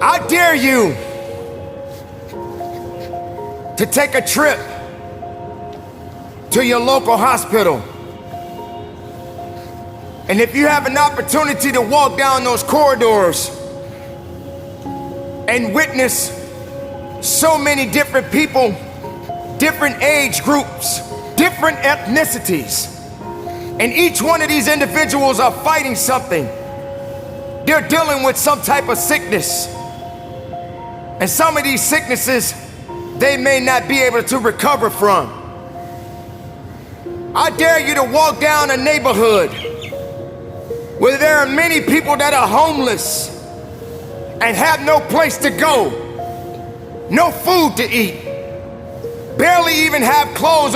I dare you to take a trip to your local hospital. And if you have an opportunity to walk down those corridors and witness so many different people, different age groups, different ethnicities, and each one of these individuals are fighting something. They're dealing with some type of sickness. And some of these sicknesses, they may not be able to recover from. I dare you to walk down a neighborhood where there are many people that are homeless and have no place to go, no food to eat, barely even have clothes